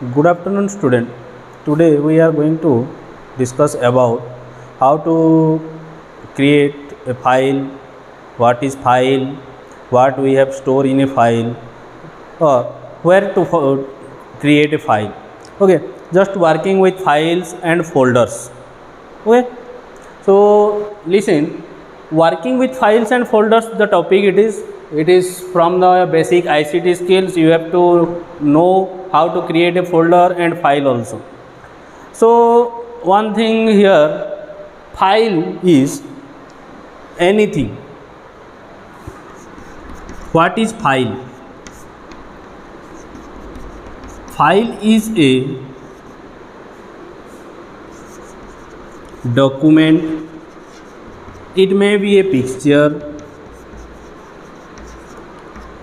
Good afternoon, student. Today we are going to discuss about how to create a file, what is file, what we have stored in a file, or where to create a file. Okay, just working with files and folders. Okay, so listen, working with files and folders, the topic it is from the basic ICT skills. You have to know how to create a folder and file also. So one thing here, file is anything. What is file? File is a document. It may be a picture,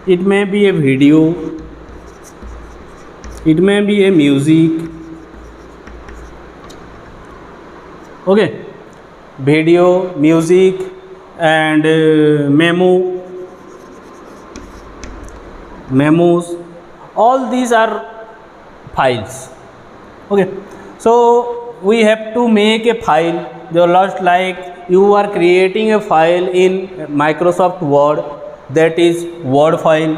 it may be a video, it may be a music. Okay, video, music, and memos, all these are files. Okay, so we have to make a file, just like you are creating a file in Microsoft Word, that is Word file.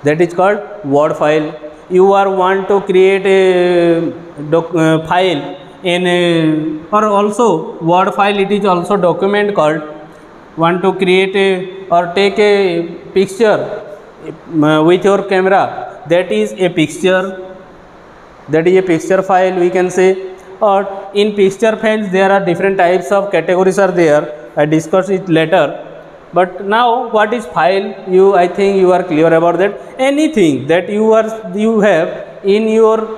That is called Word file. You are want to create a file in or also Word file, it is also document called. Want to create a or take a picture with your camera, that is a picture, that is a picture file we can say. Or in picture files there are different types of categories are there, I discuss it later. But now what is file, I think you are clear about that. Anything that you have in your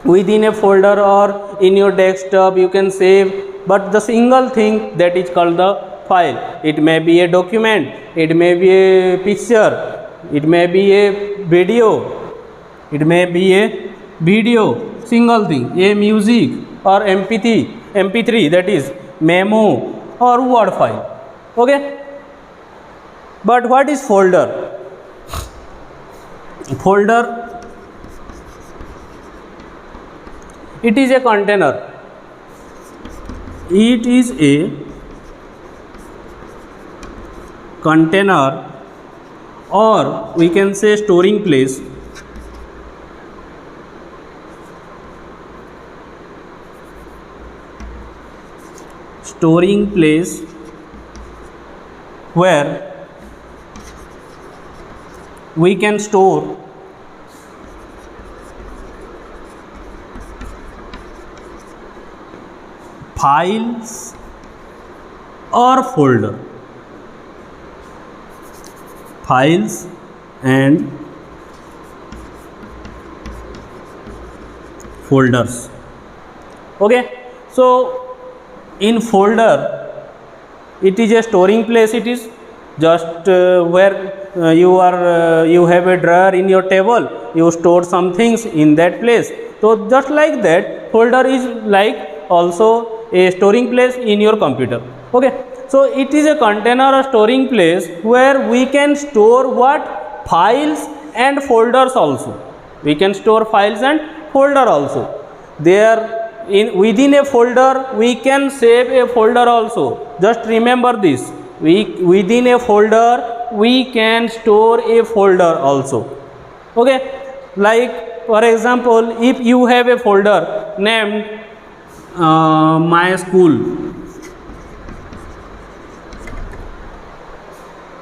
within a folder or in your desktop you can save, but the single thing that is called the file. It may be a document, it may be a picture, it may be a video, single thing, a music or MP3, that is memo or Word file. Okay, but what is folder? Folder, it is a container. It is a container, or we can say storing place. Storing place where we can store files or folder. Files and folders. Okay, so in folder it is a storing place. It is just where you have a drawer in your table, you store some things in that place. So just like that, folder is like also a storing place in your computer. Okay, so it is a container or storing place where we can store what? Files and folders also. We can store files and folder also. There within a folder we can save a folder also. Just remember this, within a folder we can store a folder also. Okay, like for example, if you have a folder named my school.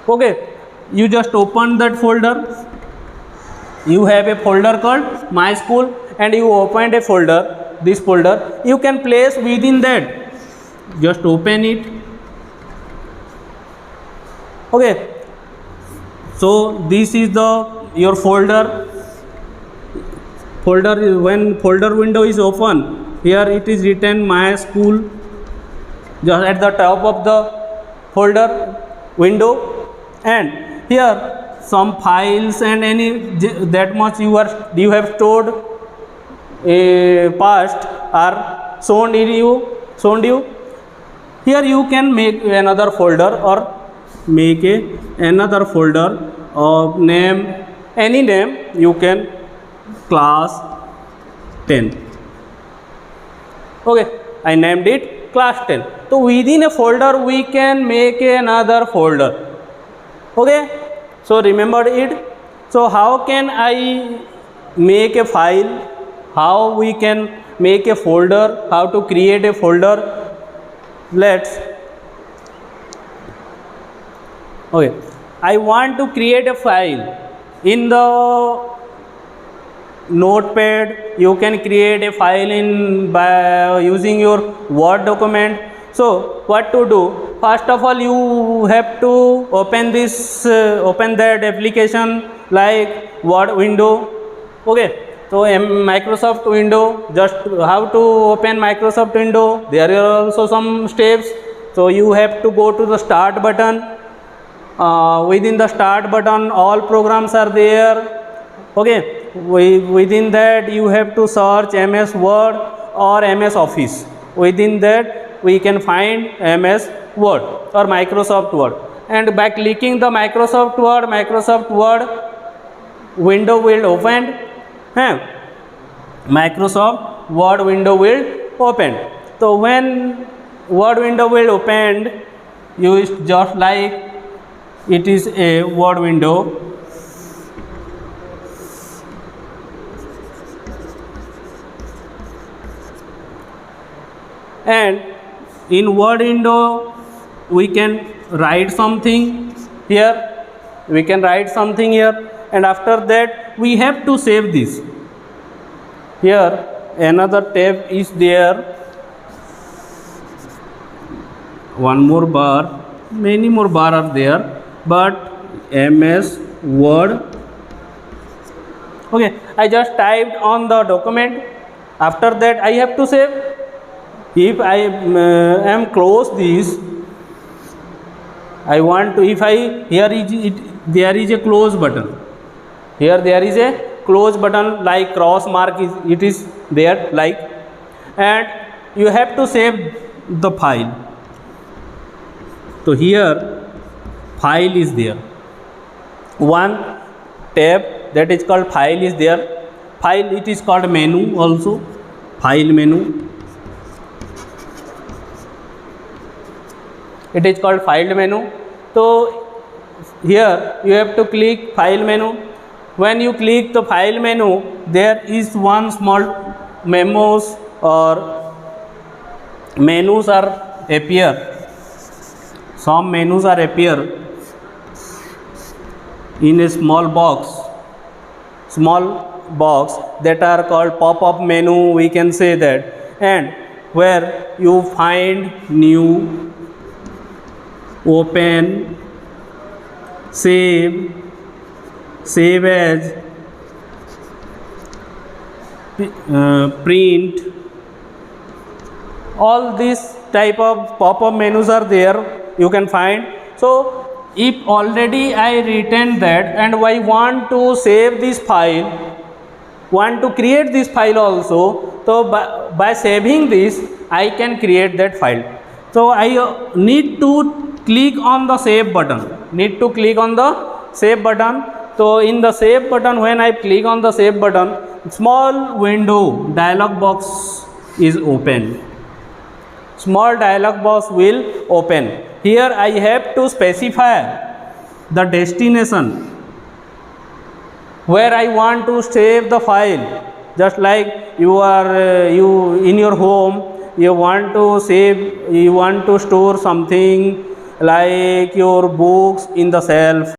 Okay, you just open that folder, you have a folder called my school and you opened a folder, this folder you can place within that, just open it. Okay, so this is your folder. When folder window is open, here it is written my school, just at the top of the folder window, and here some files and any that much you have stored past are shown you. Here you can make another folder or make another folder name, any name you can, class 10. Okay, I named it class 10. So within a folder we can make another folder. Okay, so remember it. So how can I make a file, how we can make a folder, how to create a folder? Let's, okay, I want to create a file in the notepad. You can create a file in by using your Word document. So what to do? First of all, you have to open this open that application like Word window. Okay, so Microsoft window, just how to open Microsoft window, there are also some steps. So you have to go to the start button. Within the start button all programs are there. Okay, within that you have to search MS Word or MS Office. Within that we can find MS Word or Microsoft Word, and by clicking the Microsoft Word window will open. Microsoft Word window will open. So when Word window will open, you just like it is a Word window. And in Word window we can write something here. And after that we have to save this. Here another tab is there, one more bar, many more bar are there, but MS Word. Okay, I just typed on the document. After that I have to save. If I am close this, I want to, if I, here is it, there is a close button. Here there is a close button like cross mark is, it is there like, and you have to save the file. So here file is there, one tab that is called file is there. File, it is called menu also, file menu. It is called file menu. So here you have to click file menu. When you click the file menu, there is one small memos or menus are appear. Some menus are appear in a small box that are called pop-up menu, we can say that, and where you find new, open, save as, print, all these type of pop-up menus are there, you can find. So if already I written that and I want to save this file, want to create this file also, so by saving this I can create that file. So I need to click on the save button, So in the save button, when I click on the save button, small window dialog box is open. Small dialog box will open. Here I have to specify the destination where I want to save the file. Just like you are in your home, you want to save, you want to store something like your books in the shelf.